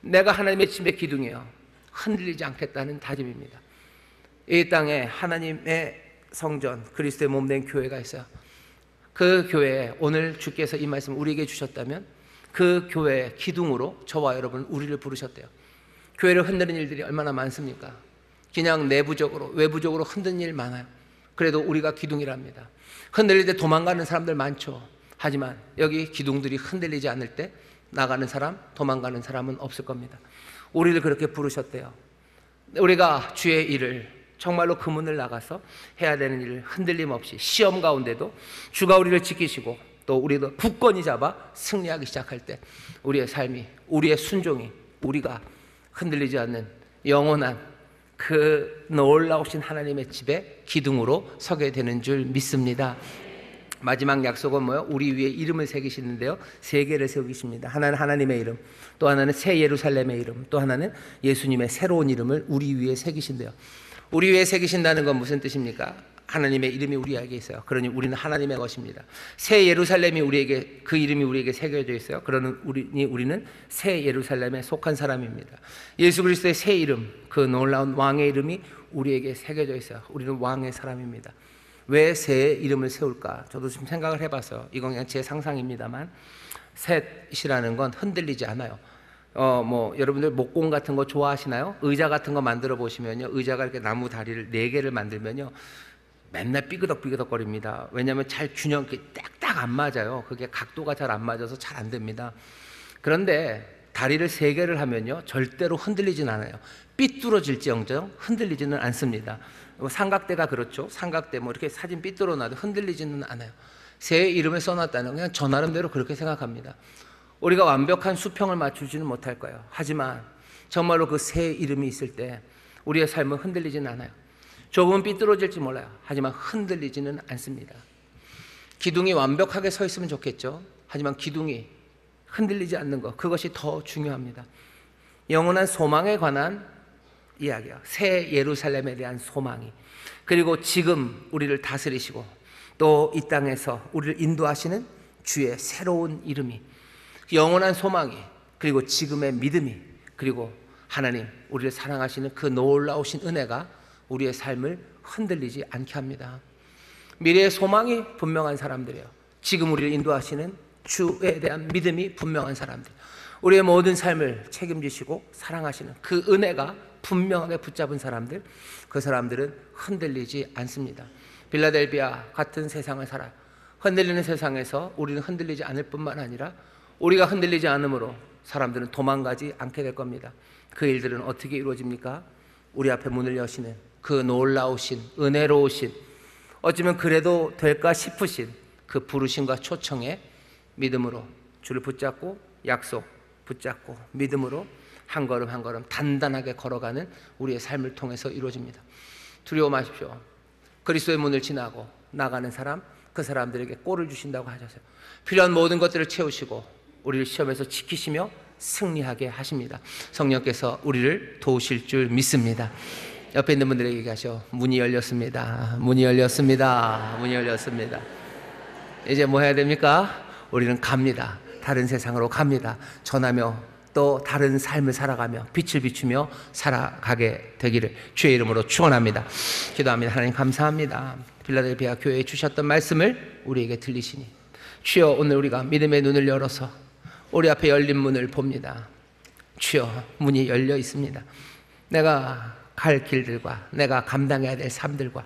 내가 하나님의 집의 기둥이에요. 흔들리지 않겠다는 다짐입니다. 이 땅에 하나님의 성전, 그리스도의 몸된 교회가 있어요. 그 교회에 오늘 주께서 이 말씀을 우리에게 주셨다면 그 교회의 기둥으로 저와 여러분 우리를 부르셨대요. 교회를 흔드는 일들이 얼마나 많습니까? 그냥 내부적으로 외부적으로 흔드는 일 많아요. 그래도 우리가 기둥이랍니다. 흔들릴 때 도망가는 사람들 많죠. 하지만 여기 기둥들이 흔들리지 않을 때 나가는 사람, 도망가는 사람은 없을 겁니다. 우리를 그렇게 부르셨대요. 우리가 주의 일을 정말로 그 문을 나가서 해야 되는 일을 흔들림 없이 시험 가운데도 주가 우리를 지키시고 또 우리도 굳건히 잡아 승리하기 시작할 때 우리의 삶이, 우리의 순종이, 우리가 흔들리지 않는 영원한 그 놀라우신 하나님의 집에 기둥으로 서게 되는 줄 믿습니다. 마지막 약속은 뭐예요? 우리 위에 이름을 새기시는데요, 세 개를 세우십니다. 하나는 하나님의 이름, 또 하나는 새 예루살렘의 이름, 또 하나는 예수님의 새로운 이름을 우리 위에 새기신대요. 우리 위에 새기신다는 건 무슨 뜻입니까? 하나님의 이름이 우리에게 있어요. 그러니 우리는 하나님의 것입니다. 새 예루살렘이 우리에게, 그 이름이 우리에게 새겨져 있어요. 그러니 우리는 새 예루살렘에 속한 사람입니다. 예수 그리스도의 새 이름, 그 놀라운 왕의 이름이 우리에게 새겨져 있어요. 우리는 왕의 사람입니다. 왜 새 이름을 세울까? 저도 좀 생각을 해봤어요. 이건 그냥 제 상상입니다만, 셋이라는 건 흔들리지 않아요. 여러분들 목공 같은 거 좋아하시나요? 의자 같은 거 만들어 보시면요, 의자가 이렇게 나무 다리를 4개를 만들면요, 맨날 삐그덕삐그덕 거립니다. 왜냐하면 잘 균형, 딱딱 안 맞아요. 그게 각도가 잘 안 맞아서 잘 안 됩니다. 그런데 다리를 3개를 하면요, 절대로 흔들리진 않아요. 삐뚤어질지언정 흔들리지는 않습니다. 삼각대가 그렇죠. 삼각대 이렇게 사진 삐뚤어 놔도 흔들리지는 않아요. 새 이름을 써놨다는 건 그냥 저 나름대로 그렇게 생각합니다. 우리가 완벽한 수평을 맞추지는 못할 거예요. 하지만 정말로 그 새 이름이 있을 때 우리의 삶은 흔들리지는 않아요. 조금은 삐뚤어질지 몰라요. 하지만 흔들리지는 않습니다. 기둥이 완벽하게 서 있으면 좋겠죠. 하지만 기둥이 흔들리지 않는 것, 그것이 더 중요합니다. 영원한 소망에 관한 이야기야. 새 예루살렘에 대한 소망이, 그리고 지금 우리를 다스리시고 또 이 땅에서 우리를 인도하시는 주의 새로운 이름이, 영원한 소망이, 그리고 지금의 믿음이, 그리고 하나님 우리를 사랑하시는 그 놀라우신 은혜가 우리의 삶을 흔들리지 않게 합니다. 미래의 소망이 분명한 사람들이에요. 지금 우리를 인도하시는 주에 대한 믿음이 분명한 사람들, 우리의 모든 삶을 책임지시고 사랑하시는 그 은혜가 분명하게 붙잡은 사람들, 그 사람들은 흔들리지 않습니다. 빌라델비아 같은 세상을 살아요. 흔들리는 세상에서 우리는 흔들리지 않을 뿐만 아니라 우리가 흔들리지 않으므로 사람들은 도망가지 않게 될 겁니다. 그 일들은 어떻게 이루어집니까? 우리 앞에 문을 여시는 그 놀라우신, 은혜로우신, 어쩌면 그래도 될까 싶으신 그 부르심과 초청에 믿음으로 주를 붙잡고, 약속 붙잡고 믿음으로 한 걸음 한 걸음 단단하게 걸어가는 우리의 삶을 통해서 이루어집니다. 두려워 마십시오. 그리스도의 문을 지나고 나가는 사람, 그 사람들에게 꼴을 주신다고 하셨어요. 필요한 모든 것들을 채우시고 우리를 시험에서 지키시며 승리하게 하십니다. 성령께서 우리를 도우실 줄 믿습니다. 옆에 있는 분들에게 얘기하셔. 문이 열렸습니다. 문이 열렸습니다. 문이 열렸습니다. 이제 뭐 해야 됩니까? 우리는 갑니다. 다른 세상으로 갑니다. 전하며 또 다른 삶을 살아가며 빛을 비추며 살아가게 되기를 주의 이름으로 축원합니다. 기도합니다. 하나님 감사합니다. 빌라델비아 교회에 주셨던 말씀을 우리에게 들리시니 주여, 오늘 우리가 믿음의 눈을 열어서 우리 앞에 열린 문을 봅니다. 주여, 문이 열려 있습니다. 내가 갈 길들과 내가 감당해야 될 삶들과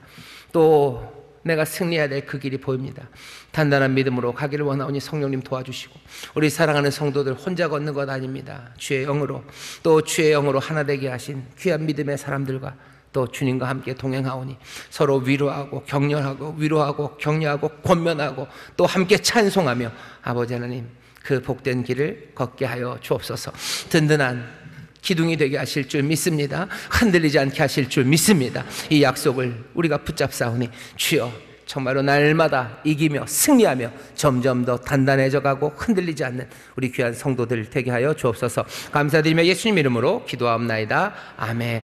또 내가 승리해야 될 그 길이 보입니다. 단단한 믿음으로 가기를 원하오니 성령님 도와주시고, 우리 사랑하는 성도들 혼자 걷는 것 아닙니다. 주의 영으로, 또 주의 영으로 하나 되게 하신 귀한 믿음의 사람들과 또 주님과 함께 동행하오니 서로 위로하고 격려하고 위로하고 격려하고 권면하고 또 함께 찬송하며 아버지 하나님 그 복된 길을 걷게 하여 주옵소서. 든든한 기둥이 되게 하실 줄 믿습니다. 흔들리지 않게 하실 줄 믿습니다. 이 약속을 우리가 붙잡사오니 주여, 정말로 날마다 이기며 승리하며 점점 더 단단해져 가고 흔들리지 않는 우리 귀한 성도들 되게 하여 주옵소서. 감사드리며 예수님 이름으로 기도하옵나이다. 아멘.